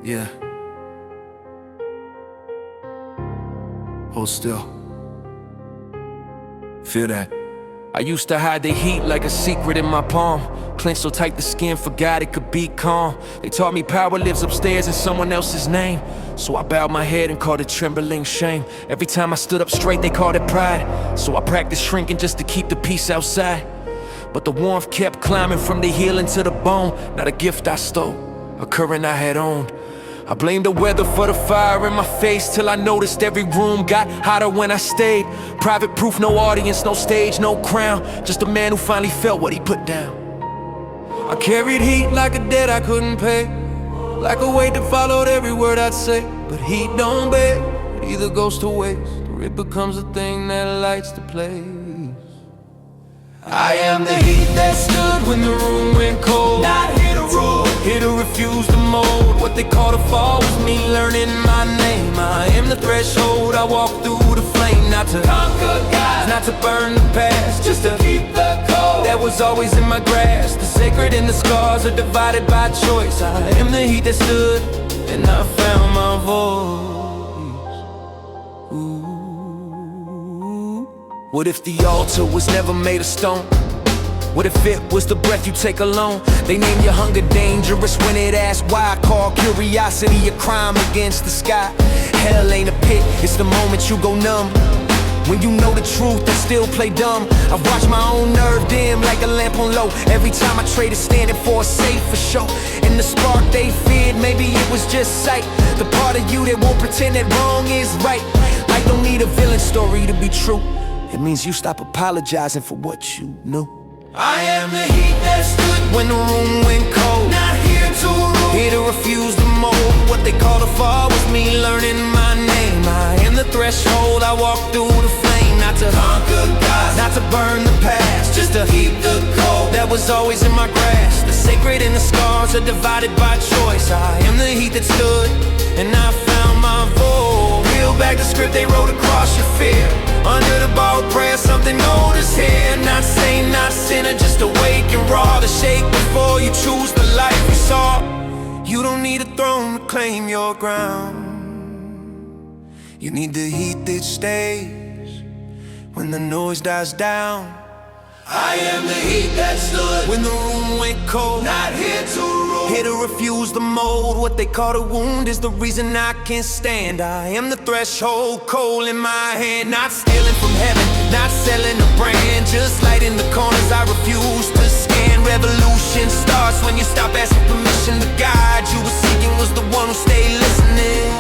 Yeah. Hold still. Feel that. I used to hide the heat like a secret in my palm. Clenched so tight the skin forgot it could be calm. They taught me power lives upstairs in someone else's name. So I bowed my head and called it trembling shame. Every time I stood up straight they called it pride. So I practiced shrinking just to keep the peace outside. But the warmth kept climbing from the heel into the bone. Not a gift I stole, a current I had owned. I blamed the weather for the fire in my face, till I noticed every room got hotter when I stayed. Private proof, no audience, no stage, no crown. Just a man who finally felt what he put down. I carried heat like a debt I couldn't pay, like a weight that followed every word I'd say. But heat don't beg, it either goes to waste or it becomes a thing that lights the place. I am the heat that stood when the room went cold. Not here to rule, here to refuse the mold. What they call the fall was me learning my name. I am the threshold, I walk through the flame. Not to conquer God, not to burn the past, just to keep the code that was always in my grasp. The sacred and the scars are divided by choice. I am the heat that stood, and I found my voice. Ooh. What if the altar was never made of stone? What if it was the breath you take alone? They name your hunger dangerous when it asks why. Call curiosity a crime against the sky. Hell ain't a pit, it's the moment you go numb. When you know the truth and still play dumb. I've watched my own nerve dim like a lamp on low. Every time I traded standing for a safe for show. And the spark they feared, maybe it was just sight. The part of you that won't pretend that wrong is right. Like don't need a villain story to be true. It means you stop apologizing for what you knew. I am the heat that stood when the room went cold. Not here to rule, here to refuse the mold. What they call the fall was me learning my name. I am the threshold, I walk through the flame. Not to conquer God, not to burn the past, just to keep the code that was always in my grasp. The sacred and the scars are divided by choice. I am the heat that stood, and I found my voice. Reel back the script they wrote across your fear. Under the borrowed prayer, something old is here. Not saint, not sinner, just awake and raw. To shake before you choose the life you saw. You don't need a throne to claim your ground. You need the heat that stays when the noise dies down. I am the heat that stood when the room went cold. Not here to rule, here to refuse the mold. What they call a wound is the reason I can't stand. I am the threshold, coal in my hand. Not stealing from heaven, not selling a brand. Just light in the corners I refuse to scan. Revolution starts when you stop asking permission. The guide you were seeking was the one who stayed listening.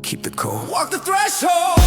Keep the cold, walk the threshold.